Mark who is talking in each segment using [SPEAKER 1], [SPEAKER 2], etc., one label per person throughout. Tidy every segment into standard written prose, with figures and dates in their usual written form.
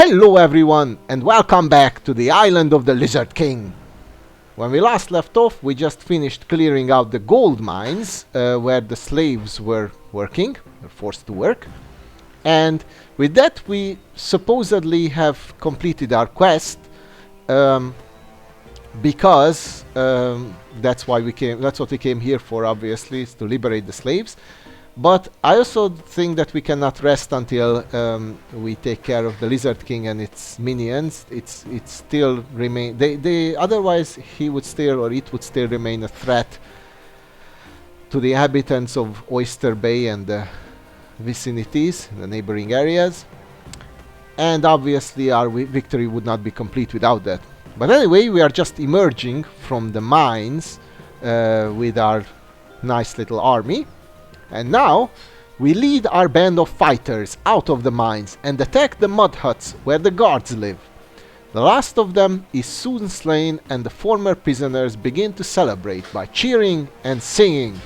[SPEAKER 1] Hello everyone and welcome back to the island of the Lizard King. When we last left off, we just finished clearing out the gold mines where the slaves were working, were forced to work. And with that we supposedly have completed our quest because that's what we came here for, obviously, is to liberate the slaves. But I also think that we cannot rest until we take care of the Lizard King and its minions. It still remain. They otherwise he would still, or it would still remain a threat to the inhabitants of Oyster Bay and the vicinities, the neighboring areas. And obviously our victory would not be complete without that. But anyway, we are just emerging from the mines with our nice little army. And now, we lead our band of fighters out of the mines and attack the mud huts where the guards live. The last of them is soon slain and the former prisoners begin to celebrate by cheering and singing.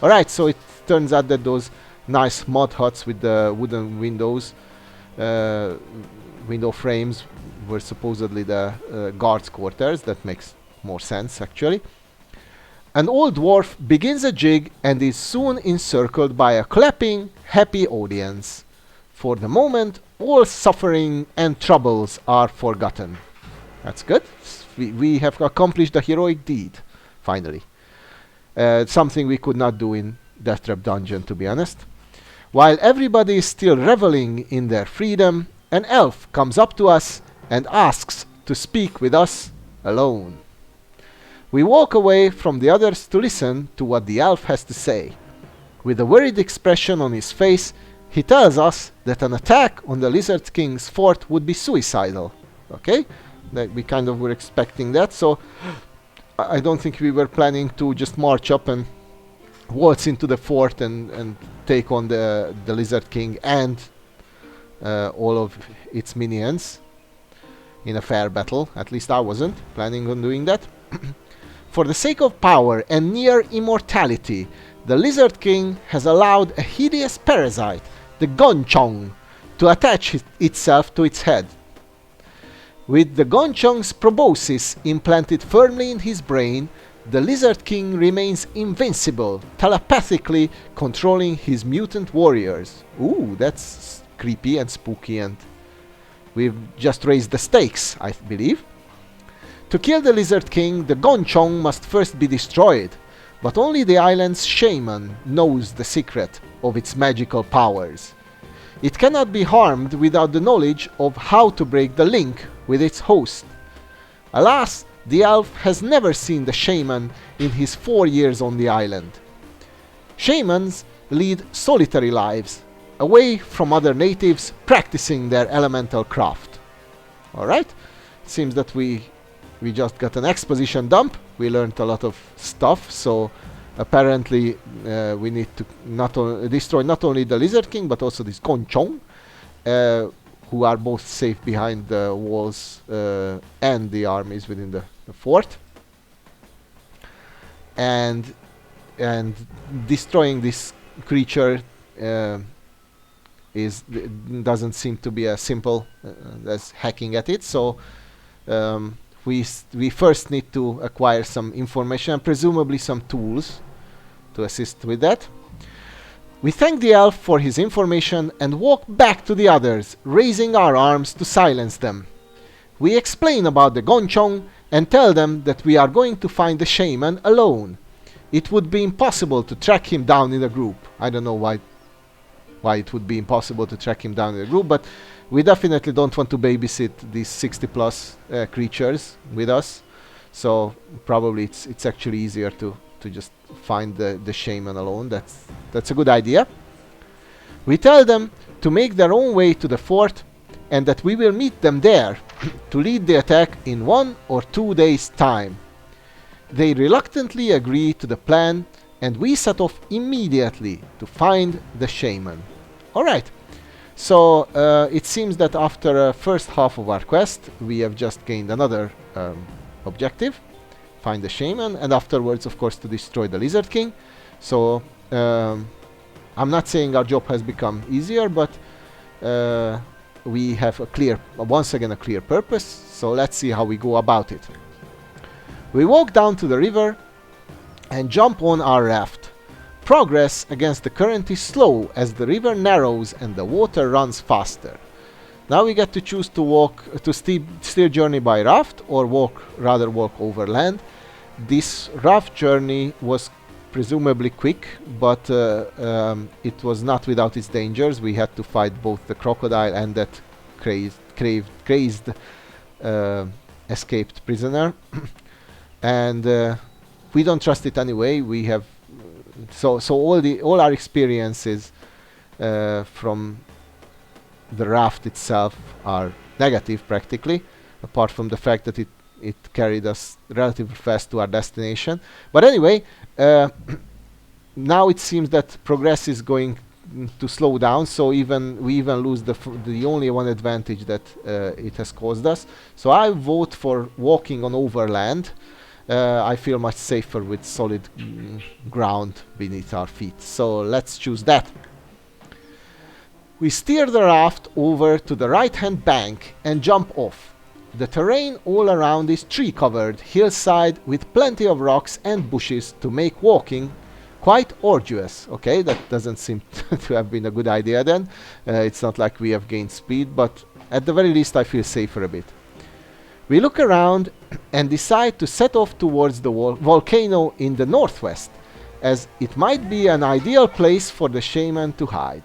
[SPEAKER 1] Alright, so it turns out that those nice mud huts with the wooden windows, window frames, were supposedly the guards' quarters. That makes more sense, actually. An old dwarf begins a jig and is soon encircled by a clapping, happy audience. For the moment, all suffering and troubles are forgotten. That's good. We have accomplished a heroic deed, finally. Something we could not do in Death Trap Dungeon, to be honest. While everybody is still reveling in their freedom, an elf comes up to us and asks to speak with us alone. We walk away from the others to listen to what the elf has to say. With a worried expression on his face, he tells us that an attack on the Lizard King's fort would be suicidal. Okay? That we kind of were expecting that, so I don't think we were planning to just march up and waltz into the fort and take on the Lizard King and all of its minions in a fair battle. At least I wasn't planning on doing that. For the sake of power and near immortality, the Lizard King has allowed a hideous parasite, the Gonchong, to attach itself to its head. With the Gonchong's proboscis implanted firmly in his brain, the Lizard King remains invincible, telepathically controlling his mutant warriors. Ooh, that's creepy and spooky, and we've just raised the stakes, I believe. To kill the Lizard King, the Gonchong must first be destroyed, but only the island's shaman knows the secret of its magical powers. It cannot be harmed without the knowledge of how to break the link with its host. Alas, the elf has never seen the shaman in his 4 years on the island. Shamans lead solitary lives, away from other natives practicing their elemental craft. Alright, seems that we just got an exposition dump. We learned a lot of stuff, so apparently we need to destroy not only the Lizard King but also this Gonchong, who are both safe behind the walls and the armies within the fort. And destroying this creature doesn't seem to be as simple as hacking at it, so we first need to acquire some information and presumably some tools to assist with that. We thank the elf for his information and walk back to the others, raising our arms to silence them. We explain about the Gonchong and tell them that we are going to find the shaman alone. It would be impossible to track him down in a group. I don't know why it would be impossible to track him down in a group, but we definitely don't want to babysit these 60 plus creatures with us, so probably it's actually easier to just find the shaman alone. That's a good idea. We tell them to make their own way to the fort and that we will meet them there to lead the attack in 1 or 2 days' time. They reluctantly agree to the plan and we set off immediately to find the shaman. Alright. So it seems that after the first half of our quest, we have just gained another objective, find the shaman, and afterwards, of course, to destroy the Lizard King. So I'm not saying our job has become easier, but we have a clear, once again a clear purpose, so let's see how we go about it. We walk down to the river and jump on our raft. Progress against the current is slow as the river narrows and the water runs faster. Now we get to choose to steer journey by raft or rather walk over land. This raft journey was presumably quick, but it was not without its dangers. We had to fight both the crocodile and that crazed escaped prisoner. And we don't trust it anyway. We have so all our experiences from the raft itself are negative practically, apart from the fact that it carried us relatively fast to our destination. But anyway, now it seems that progress is going to slow down, so we even lose the only one advantage that it has caused us. So I vote for walking on overland. I feel much safer with solid ground beneath our feet, so let's choose that. We steer the raft over to the right-hand bank and jump off. The terrain all around is tree-covered hillside with plenty of rocks and bushes to make walking quite arduous. Okay, that doesn't seem to have been a good idea then. It's not like we have gained speed, but at the very least I feel safer a bit. We look around and decide to set off towards the volcano in the northwest, as it might be an ideal place for the shaman to hide.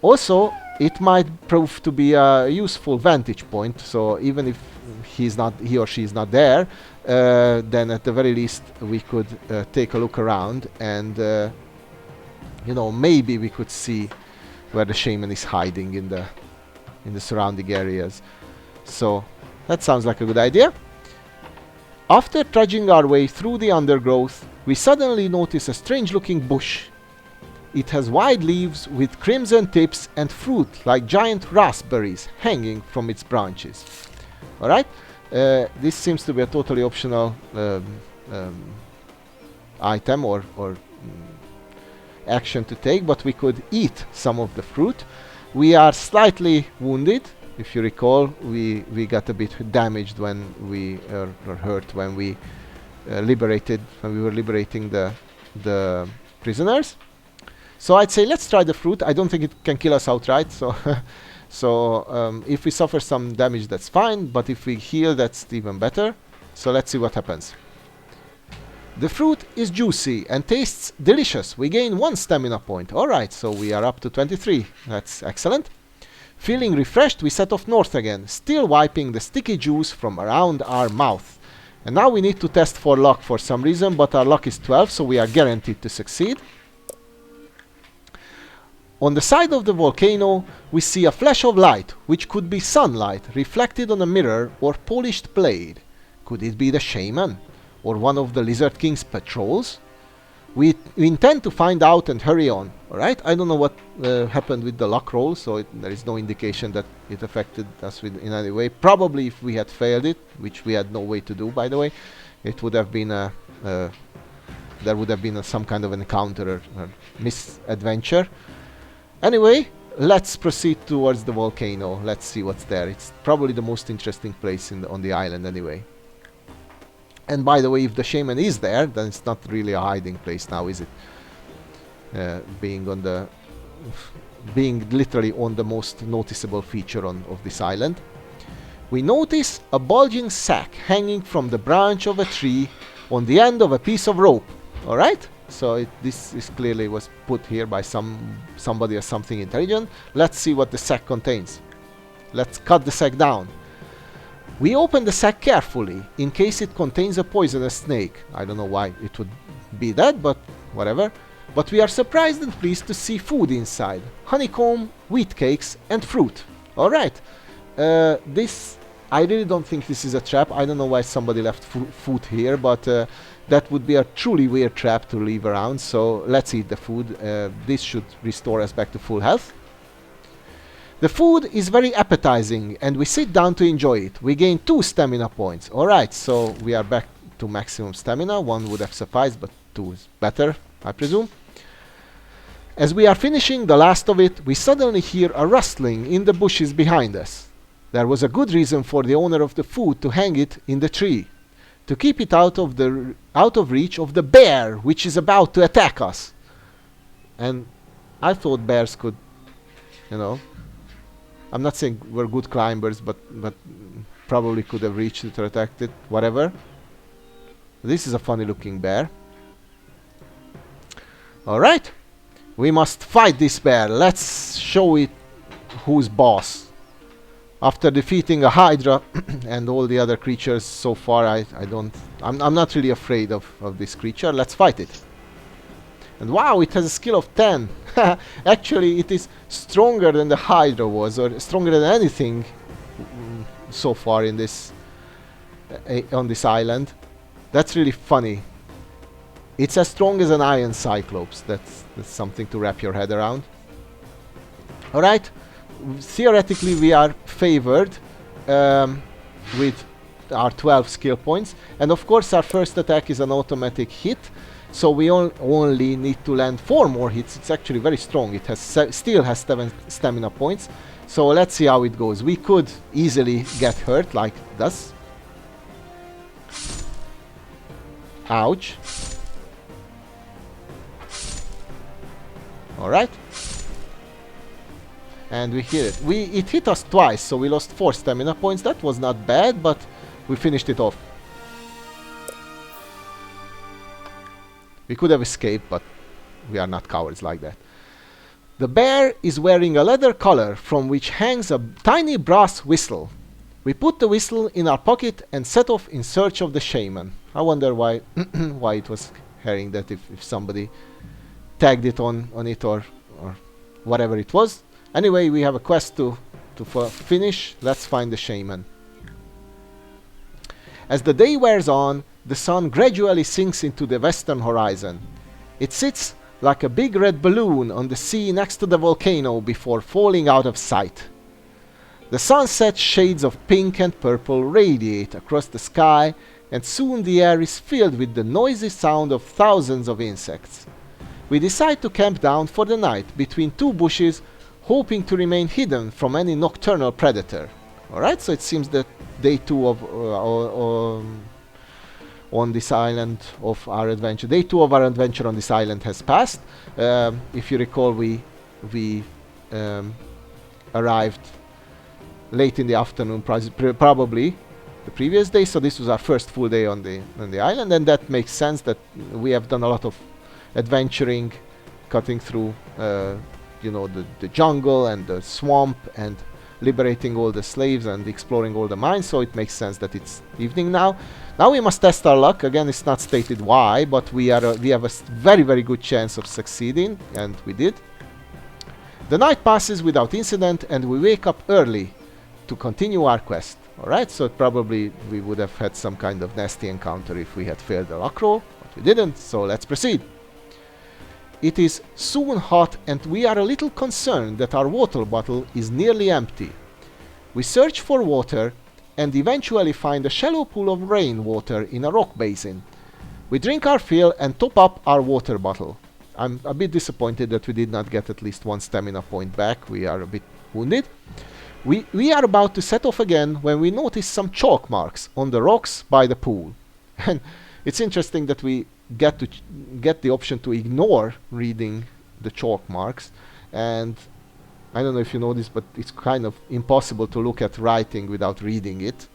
[SPEAKER 1] Also, it might prove to be a useful vantage point, so even if he or she is not there, then at the very least we could take a look around and you know, maybe we could see where the shaman is hiding in the surrounding areas. So that sounds like a good idea. After trudging our way through the undergrowth, we suddenly notice a strange looking bush. It has wide leaves with crimson tips and fruit like giant raspberries hanging from its branches. Alright, this seems to be a totally optional item or action to take, but we could eat some of the fruit. We are slightly wounded. If you recall, we got a bit damaged when we or hurt when we were liberating the prisoners. So I'd say let's try the fruit. I don't think it can kill us outright, so if we suffer some damage, that's fine, but if we heal, that's even better. So let's see what happens. The fruit is juicy and tastes delicious. We gain 1 stamina point. Alright, so we are up to 23. That's excellent. Feeling refreshed, we set off north again, still wiping the sticky juice from around our mouth. And now we need to test for luck for some reason, but our luck is 12, so we are guaranteed to succeed. On the side of the volcano, we see a flash of light, which could be sunlight reflected on a mirror or polished blade. Could it be the shaman? Or one of the Lizard King's patrols? We intend to find out and hurry on. Alright, I don't know what happened with the luck roll, so there is no indication that it affected us in any way. Probably if we had failed it, which we had no way to do, by the way, it would have been there would have been some kind of an encounter or misadventure. Anyway, let's proceed towards the volcano. Let's see what's there. It's probably the most interesting place on the island anyway. And by the way, if the shaman is there, then it's not really a hiding place now, is it? Being literally on the most noticeable feature of this island. We notice a bulging sack hanging from the branch of a tree on the end of a piece of rope. Alright? So this is clearly was put here by somebody or something intelligent. Let's see what the sack contains. Let's cut the sack down. We open the sack carefully in case it contains a poisonous snake. I don't know why it would be that, but whatever. But we are surprised and pleased to see food inside. Honeycomb, wheat cakes and fruit. Alright. I really don't think this is a trap. I don't know why somebody left food here, but that would be a truly weird trap to leave around. So let's eat the food. This should restore us back to full health. The food is very appetizing and we sit down to enjoy it. We gain 2 stamina points. Alright, so we are back to maximum stamina. 1 would have sufficed, but 2 is better, I presume. As we are finishing the last of it, we suddenly hear a rustling in the bushes behind us. There was a good reason for the owner of the food to hang it in the tree, to keep it out of reach of the bear, which is about to attack us. And I thought bears could, you know, I'm not saying we're good climbers, but probably could have reached it or attacked it, whatever. This is a funny looking bear. Alright, we must fight this bear. Let's show it who's boss. After defeating a hydra and all the other creatures so far, I'm not really afraid of this creature. Let's fight it. And wow, it has a skill of 10. Actually, it is stronger than the hydra was, or stronger than anything so far in this on this island. That's really funny. It's as strong as an iron cyclops. That's something to wrap your head around. Alright. Theoretically, we are favored with our 12 skill points, and of course our first attack is an automatic hit, so we only need to land 4 more hits. It's actually very strong. It has still has 7 stamina points, so let's see how it goes. We could easily get hurt like this. Ouch. Alright. And we hit it. It hit us twice, so we lost 4 stamina points. That was not bad, but we finished it off. We could have escaped, but we are not cowards like that. The bear is wearing a leather collar from which hangs a tiny brass whistle. We put the whistle in our pocket and set off in search of the shaman. I wonder why why it was carrying that, if somebody tagged it on it or whatever it was. Anyway, we have a quest to finish. Let's find the shaman. As the day wears on, the sun gradually sinks into the western horizon. It sits like a big red balloon on the sea next to the volcano before falling out of sight. The sunset shades of pink and purple radiate across the sky, and soon the air is filled with the noisy sound of thousands of insects. We decide to camp down for the night between 2 bushes, hoping to remain hidden from any nocturnal predator. Alright, so it seems that day 2 of on this island of our adventure. Day 2 of our adventure on this island has passed. If you recall, we arrived late in the afternoon, probably the previous day. So this was our first full day on the island, and that makes sense that we have done a lot of adventuring, cutting through you know, the jungle and the swamp and liberating all the slaves and exploring all the mines, so it makes sense that it's evening now. Now we must test our luck. Again, it's not stated why, but we have a very, very good chance of succeeding, and we did. The night passes without incident, and we wake up early to continue our quest. Alright, so probably we would have had some kind of nasty encounter if we had failed the luck roll, but we didn't, so let's proceed. It is soon hot, and we are a little concerned that our water bottle is nearly empty. We search for water and eventually find a shallow pool of rainwater in a rock basin. We drink our fill and top up our water bottle. I'm a bit disappointed that we did not get at least 1 stamina point back. We are a bit wounded. We are about to set off again when we notice some chalk marks on the rocks by the pool. And it's interesting that we get the option to ignore reading the chalk marks, and I don't know if you know this, but it's kind of impossible to look at writing without reading it.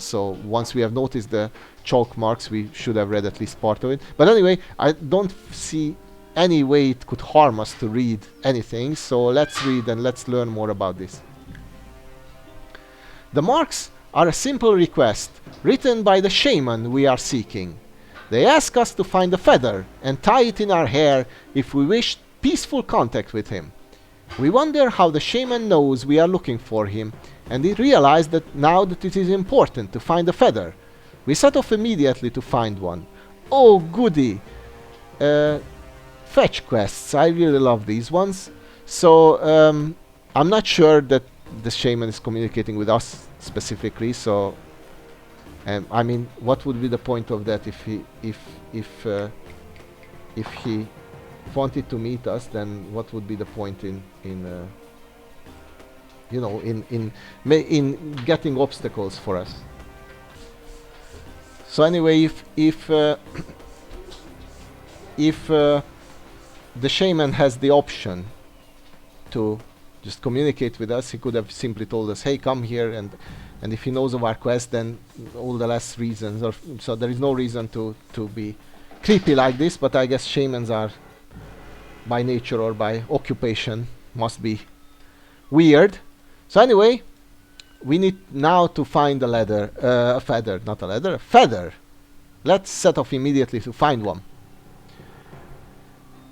[SPEAKER 1] So once we have noticed the chalk marks, we should have read at least part of it. But anyway, I don't see any way it could harm us to read anything, so let's read and let's learn more about this. The marks are a simple request written by the shaman we are seeking. They ask us to find a feather and tie it in our hair if we wish peaceful contact with him. We wonder how the shaman knows we are looking for him, and we realize that now that it is important to find a feather. We set off immediately to find one. Oh goody! Fetch quests, I really love these ones. So I'm not sure that the shaman is communicating with us specifically, so I mean, what would be the point of that if he wanted to meet us, then what would be the point in you know, in getting obstacles for us? So anyway, if the shaman has the option to just communicate with us, he could have simply told us, hey, come here, and if he knows of our quest, then all the less reasons, or so there is no reason to be creepy like this. But I guess shamans are by nature or by occupation must be weird. So anyway, we need now to find a feather. Let's set off immediately to find one.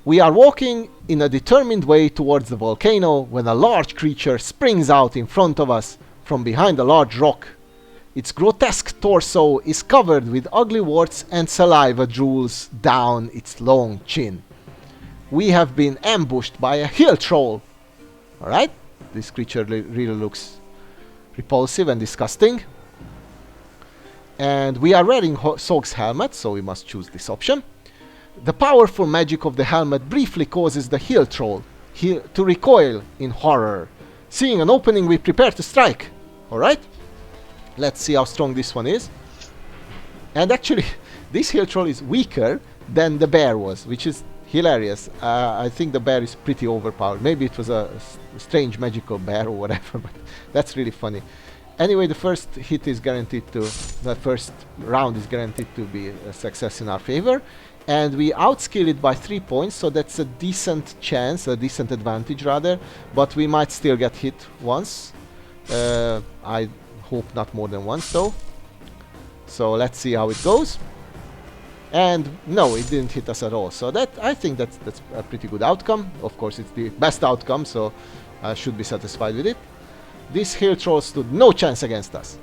[SPEAKER 1] We are walking in a determined way towards the volcano when a large creature springs out in front of us from behind a large rock. Its grotesque torso is covered with ugly warts and saliva drools down its long chin. We have been ambushed by a hill troll. Alright, this creature really looks repulsive and disgusting. And we are wearing Sog's helmet, so we must choose this option. The powerful magic of the helmet briefly causes the hill troll to recoil in horror. Seeing an opening, we prepare to strike. Alright? Let's see how strong this one is. And actually, this hill troll is weaker than the bear was, which is hilarious. I think the bear is pretty overpowered. Maybe it was a strange magical bear or whatever, but that's really funny. Anyway, the first hit is guaranteed to... the first round is guaranteed to be a success in our favor. And we outskill it by 3 points, so that's a decent chance, a decent advantage rather. But we might still get hit once. I hope not more than once though. So let's see how it goes. And no, it didn't hit us at all. So that, I think that's a pretty good outcome. Of course, it's the best outcome, so I should be satisfied with it. This hill troll stood no chance against us.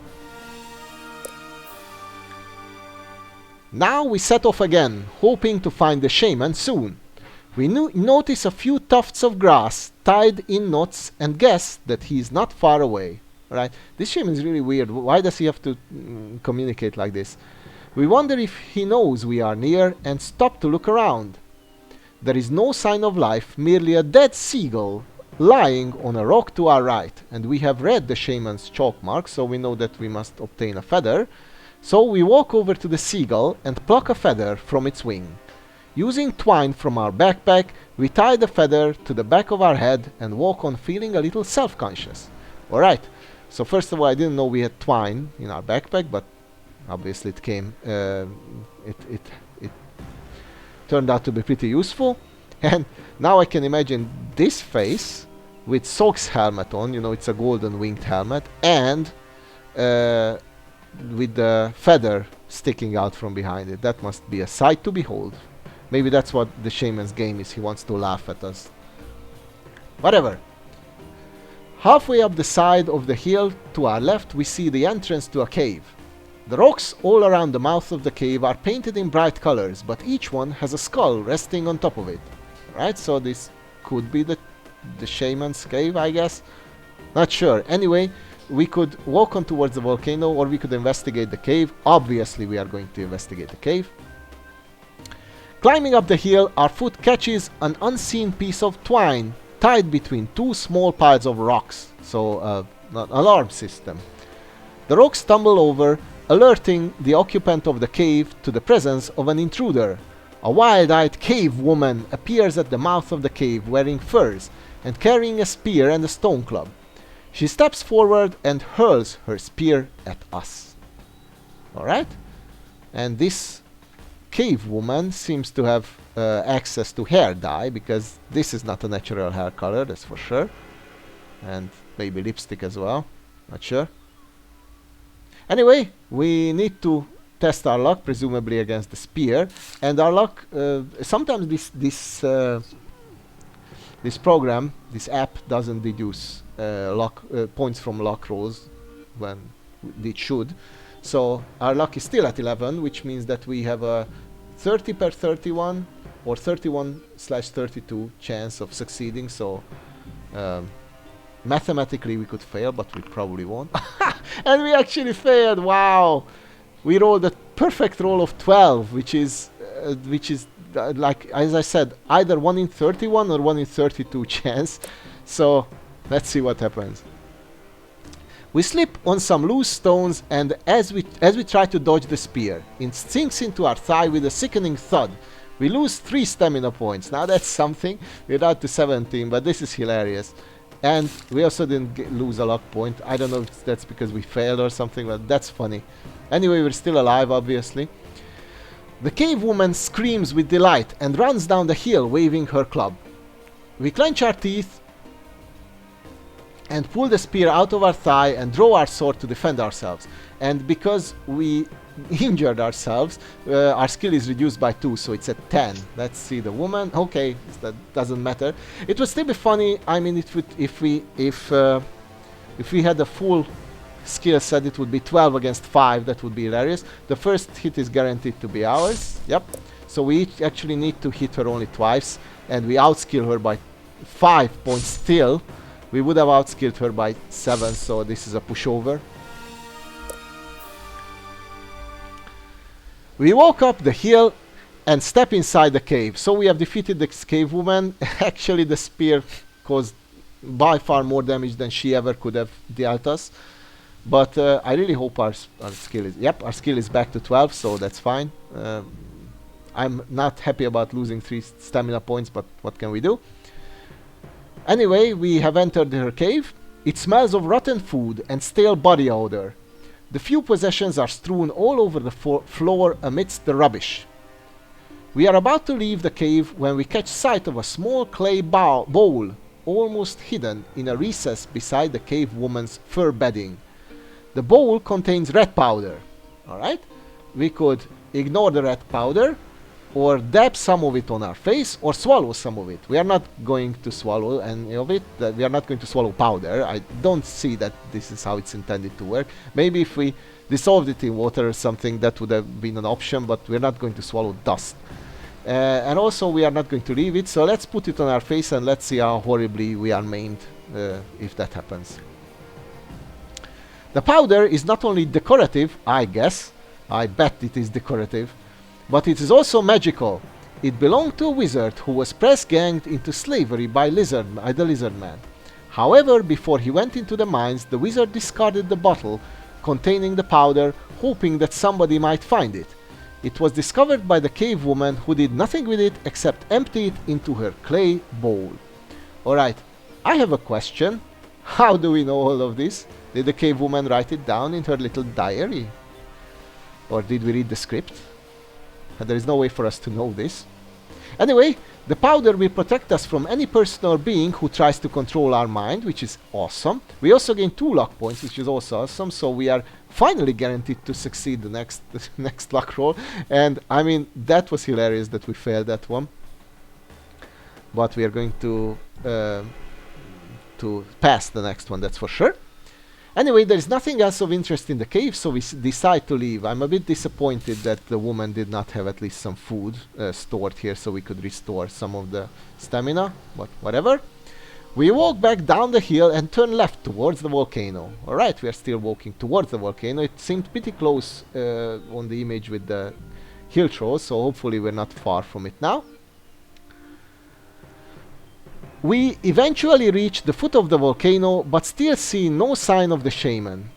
[SPEAKER 1] Now we set off again, hoping to find the shaman soon. We notice a few tufts of grass tied in knots and guess that he is not far away. Right? This shaman is really weird. Why does he have to communicate like this? We wonder if he knows we are near and stop to look around. There is no sign of life, merely a dead seagull lying on a rock to our right. And we have read the shaman's chalk mark, so we know that we must obtain a feather. So we walk over to the seagull and pluck a feather from its wing. Using twine from our backpack, we tie the feather to the back of our head and walk on feeling a little self-conscious. Alright, so first of all, I didn't know we had twine in our backpack, but obviously it came, it turned out to be pretty useful. And now I can imagine this face with Sog's helmet on, you know, it's a golden winged helmet, and with the feather sticking out from behind it. That must be a sight to behold. Maybe that's what the shaman's game is. He wants to laugh at us. Whatever. Halfway up the side of the hill to our left, we see the entrance to a cave. The rocks all around the mouth of the cave are painted in bright colors, but each one has a skull resting on top of it. Right, so this could be the shaman's cave, I guess. Not sure. Anyway, we could walk on towards the volcano, or we could investigate the cave. Obviously, we are going to investigate the cave. Climbing up the hill, our foot catches an unseen piece of twine tied between two small piles of rocks. So, an alarm system. The rocks tumble over, alerting the occupant of the cave to the presence of an intruder. A wild-eyed cave woman appears at the mouth of the cave wearing furs and carrying a spear and a stone club. She steps forward and hurls her spear at us. Alright? And this cave woman seems to have access to hair dye, because this is not a natural hair color, that's for sure. And maybe lipstick as well. Not sure. Anyway, we need to test our luck, presumably against the spear. And our luck, sometimes this program, this app, doesn't deduce luck points from luck rolls when it should. So our luck is still at 11, which means that we have a 30 per 31 or 31/32 chance of succeeding. So mathematically we could fail, but we probably won't. And we actually failed. Wow, we rolled a perfect roll of 12, which is like as I said, either 1 in 31 or 1 in 32 chance. So let's see what happens. We slip on some loose stones, and as we try to dodge the spear, it sinks into our thigh with a sickening thud. We lose 3 stamina points. Now that's something. We're down to 17, but this is hilarious. And we also didn't lose a luck point. I don't know if that's because we failed or something, but that's funny. Anyway, we're still alive, obviously. The cave woman screams with delight and runs down the hill waving her club. We clench our teeth and pull the spear out of our thigh and draw our sword to defend ourselves. And because we injured ourselves, our skill is reduced by 2, so it's at 10. Let's see the woman. Okay, that doesn't matter. It would still be funny. I mean, if we had a full skill set, it would be 12 against 5. That would be hilarious. The first hit is guaranteed to be ours. Yep. So we actually need to hit her only twice, and we outskill her by 5 points still. We would have outskilled her by 7, so this is a pushover. We walk up the hill and step inside the cave. So we have defeated the cave woman. Actually, the spear caused by far more damage than she ever could have dealt us. But I really hope our skill is... Yep, our skill is back to 12, so that's fine. I'm not happy about losing 3 stamina points, but what can we do? Anyway, we have entered her cave. It smells of rotten food and stale body odor. The few possessions are strewn all over the floor amidst the rubbish. We are about to leave the cave when we catch sight of a small clay bowl almost hidden in a recess beside the cave woman's fur bedding. The bowl contains rat powder. Alright? We could ignore the rat powder, or dab some of it on our face, or swallow some of it. We are not going to swallow any of it. We are not going to swallow powder. I don't see that this is how it's intended to work. Maybe if we dissolved it in water or something, that would have been an option, but we're not going to swallow dust. And also we are not going to leave it, so let's put it on our face and let's see how horribly we are maimed if that happens. The powder is not only decorative, I guess, I bet it is decorative, but it is also magical. It belonged to a wizard who was press-ganged into slavery by the lizard man. However, before he went into the mines, the wizard discarded the bottle containing the powder, hoping that somebody might find it. It was discovered by the cave woman, who did nothing with it except empty it into her clay bowl. Alright, I have a question. How do we know all of this? Did the cave woman write it down in her little diary? Or did we read the script? And there is no way for us to know this. Anyway, the powder will protect us from any person or being who tries to control our mind, which is awesome. We also gain 2 luck points, which is also awesome, so we are finally guaranteed to succeed the next luck roll. And I mean, that was hilarious that we failed that one. But we are going to pass the next one, that's for sure. Anyway, there is nothing else of interest in the cave, so we decide to leave. I'm a bit disappointed that the woman did not have at least some food stored here so we could restore some of the stamina, but whatever. We walk back down the hill and turn left towards the volcano. Alright, we are still walking towards the volcano. It seemed pretty close on the image with the hill trolls, so hopefully we're not far from it now. We eventually reach the foot of the volcano, but still see no sign of the shaman.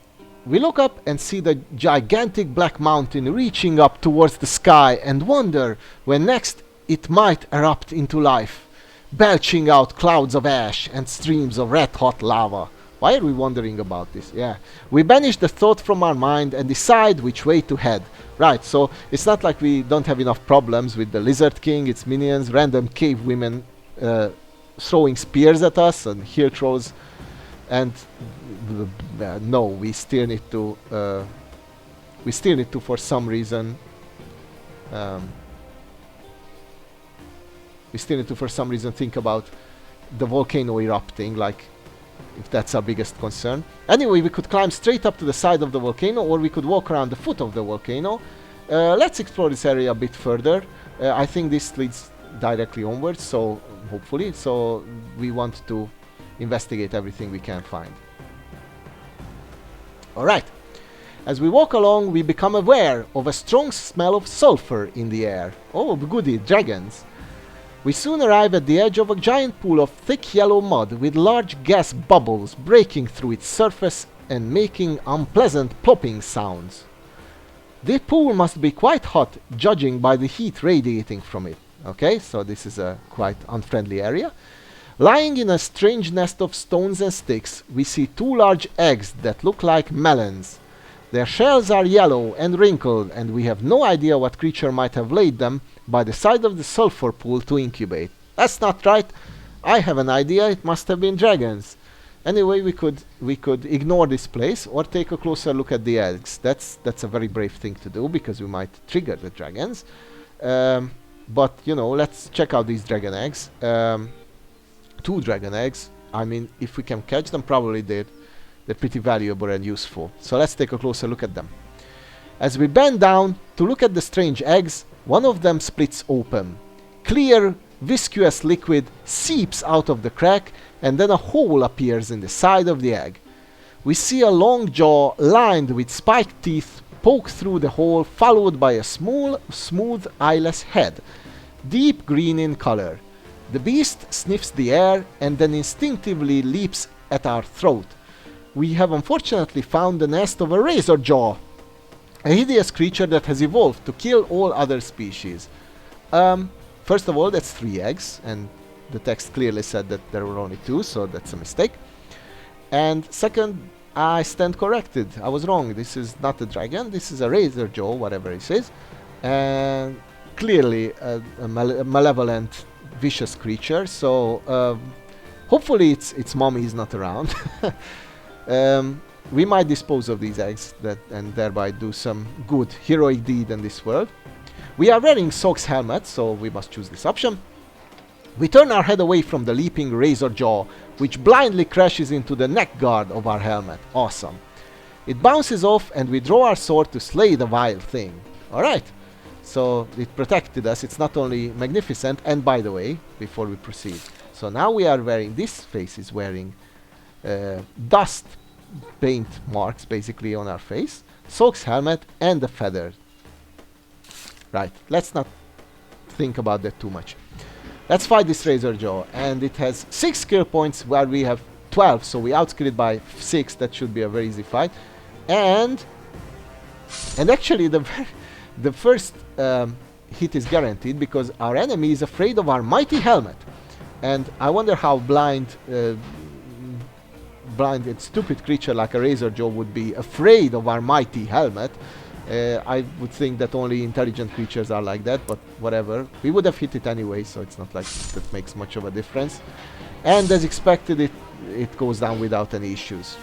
[SPEAKER 1] We look up and see the gigantic black mountain reaching up towards the sky and wonder when next it might erupt into life, belching out clouds of ash and streams of red-hot lava. Why are we wondering about this? Yeah. We banish the thought from our mind and decide which way to head. Right, so it's not like we don't have enough problems with the Lizard King, its minions, random cave women, throwing spears at us and hill trolls, and no, we still need to for some reason think about the volcano erupting, like if that's our biggest concern. Anyway, we could climb straight up to the side of the volcano, or we could walk around the foot of the volcano. Let's explore this area a bit further. I think this leads directly onwards, so hopefully, so we want to investigate everything we can find. Alright, As we walk along, we become aware of a strong smell of sulfur in the air. Oh, goody, dragons. We soon arrive at the edge of a giant pool of thick yellow mud with large gas bubbles breaking through its surface and making unpleasant plopping sounds. The pool must be quite hot, judging by the heat radiating from it. Okay, so this is a quite unfriendly area. Lying in a strange nest of stones and sticks, we see two large eggs that look like melons. Their shells are yellow and wrinkled, and we have no idea what creature might have laid them by the side of the sulfur pool to incubate. That's not right. I have an idea. It must have been dragons. Anyway, we could ignore this place or take a closer look at the eggs. That's a very brave thing to do because we might trigger the dragons. But you know, let's check out these dragon eggs. Two dragon eggs. I mean, if we can catch them, probably they're pretty valuable and useful. So let's take a closer look at them. As we bend down to look at the strange eggs, one of them splits open. Clear, viscous liquid seeps out of the crack, and then a hole appears in the side of the egg. We see a long jaw lined with spiked teeth poke through the hole, followed by a smooth, eyeless head, deep green in color. The beast sniffs the air and then instinctively leaps at our throat. We have unfortunately found the nest of a razor jaw, a hideous creature that has evolved to kill all other species. First of all, that's 3 eggs, and the text clearly said that there were only 2, so that's a mistake. And second, I stand corrected. I was wrong. This is not a dragon. This is a razor jaw, whatever it is. And clearly a malevolent, vicious creature. So hopefully its mommy is not around. We might dispose of these eggs and thereby do some good heroic deed in this world. We are wearing Sock's helmet, so we must choose this option. We turn our head away from the leaping razor jaw, which blindly crashes into the neck guard of our helmet. Awesome. It bounces off and we draw our sword to slay the vile thing. Alright, so it protected us. It's not only magnificent, and by the way, before we proceed, so now we are wearing, this face is wearing dust paint marks basically on our face, Sock's helmet and the feather. Right, let's not think about that too much. Let's fight this razor jaw, and it has 6 skill points while we have 12, so we outskill it by 6. That should be a very easy fight. And actually the first hit is guaranteed because our enemy is afraid of our mighty helmet. And I wonder how blind and stupid creature like a razor jaw would be afraid of our mighty helmet. I would think that only intelligent creatures are like that, but whatever. We would have hit it anyway, so it's not like that makes much of a difference. And as expected, it goes down without any issues.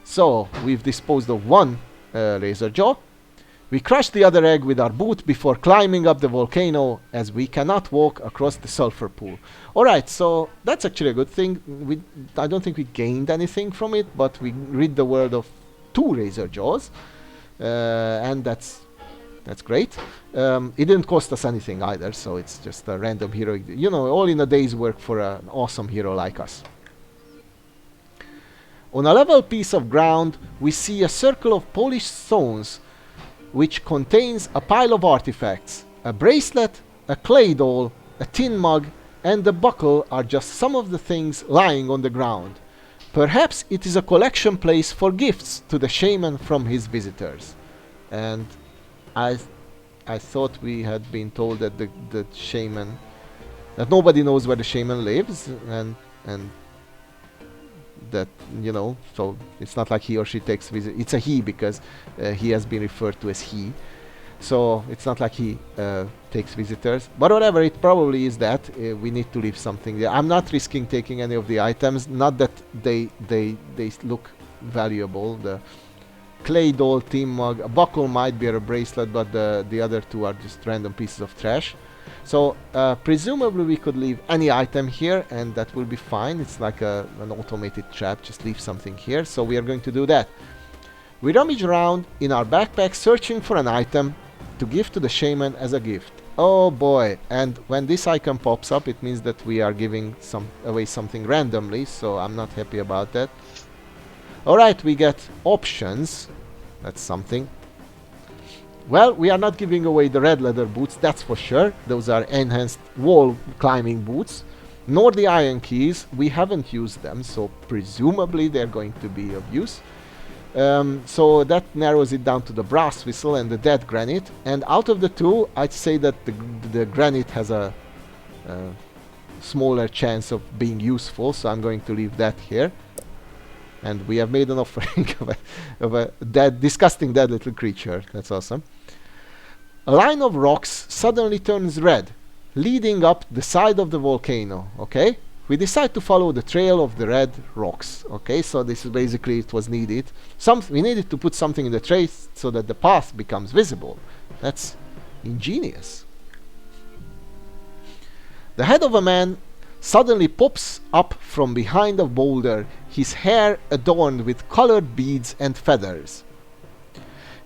[SPEAKER 1] So, we've disposed of one razor jaw. We crush the other egg with our boot before climbing up the volcano, as we cannot walk across the sulfur pool. Alright, so that's actually a good thing. I don't think we gained anything from it, but we rid the world of 2 razor jaws, and that's great. It didn't cost us anything either, so it's just a random hero, you know, all in a day's work for an awesome hero like us. On a level piece of ground, we see a circle of polished stones which contains a pile of artifacts. A bracelet, a clay doll, a tin mug, and a buckle are just some of the things lying on the ground. Perhaps it is a collection place for gifts to the shaman from his visitors. And I thought we had been told that the shaman, that nobody knows where the shaman lives, and that, you know, so it's not like he or she takes visit. It's a he because he has been referred to as he. So it's not like he takes visitors, but whatever, it probably is that. We need to leave something there. I'm not risking taking any of the items, not that they look valuable. The clay doll, tin mug, a buckle might be a bracelet, but the other 2 are just random pieces of trash. So presumably we could leave any item here and that will be fine. It's like an automated trap, just leave something here. So we are going to do that. We rummage around in our backpack searching for an item to give to the shaman as a gift. Oh boy, and when this icon pops up, it means that we are giving away something randomly, so I'm not happy about that. Alright, we get options. That's something. Well, we are not giving away the red leather boots, that's for sure. Those are enhanced wall climbing boots. Nor the iron keys. We haven't used them, so presumably they're going to be of use. So that narrows it down to the brass whistle and the dead granite. And out of the two, I'd say that the granite has a smaller chance of being useful, so I'm going to leave that here. And we have made an offering of a dead, disgusting dead little creature. That's awesome. A line of rocks suddenly turns red, leading up the side of the volcano. Okay? We decide to follow the trail of the red rocks. Okay? So this is basically, it was needed. We needed to put something in the trace so that the path becomes visible. That's ingenious. The head of a man suddenly pops up from behind a boulder, his hair adorned with colored beads and feathers.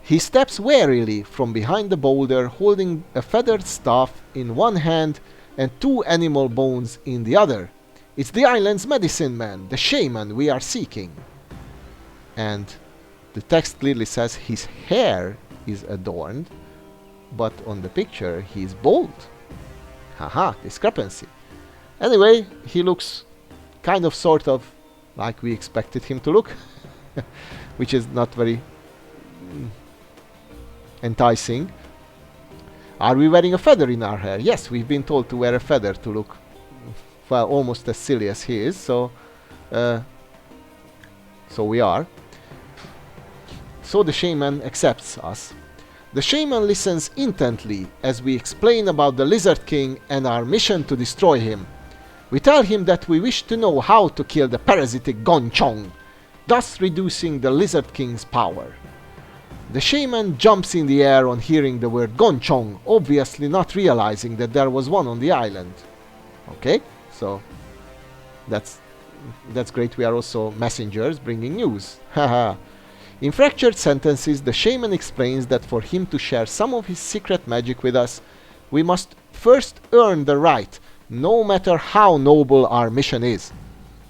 [SPEAKER 1] He steps warily from behind the boulder, holding a feathered staff in one hand and 2 animal bones in the other. It's the island's medicine man, the shaman we are seeking. And the text clearly says his hair is adorned, but on the picture he's bald. Haha, discrepancy. Anyway, he looks kind of sort of like we expected him to look, which is not very enticing. Are we wearing a feather in our hair? Yes, we've been told to wear a feather to look, well, almost as silly as he is, so we are. So the shaman accepts us. The shaman listens intently as we explain about the Lizard King and our mission to destroy him. We tell him that we wish to know how to kill the parasitic Gonchong, thus reducing the Lizard King's power. The shaman jumps in the air on hearing the word Gonchong, obviously not realizing that there was one on the island. Okay, so that's great. We are also messengers bringing news. Haha. In fractured sentences, the shaman explains that for him to share some of his secret magic with us, we must first earn the right, no matter how noble our mission is.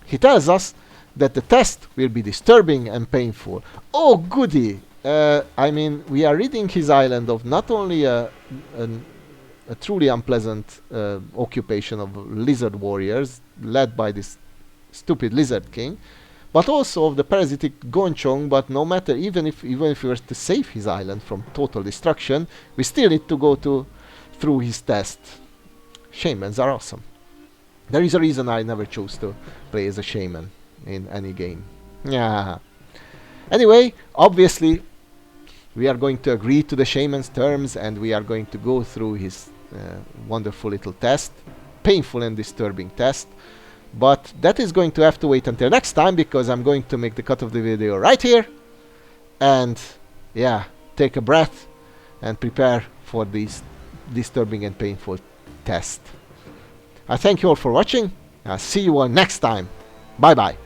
[SPEAKER 1] He tells us that the test will be disturbing and painful. Oh goody! I mean, we are ridding his island of not only a truly unpleasant occupation of lizard warriors led by this stupid Lizard King, but also of the parasitic Gonchong. But no matter, even if we were to save his island from total destruction, we still need to go through his test. Shamans are awesome. There is a reason I never chose to play as a shaman in any game. Yeah. Anyway, obviously, we are going to agree to the shaman's terms and we are going to go through his wonderful little test. Painful and disturbing test. But that is going to have to wait until next time, because I'm going to make the cut of the video right here. And yeah, take a breath and prepare for this disturbing and painful test. I thank you all for watching. I'll see you all next time. Bye bye.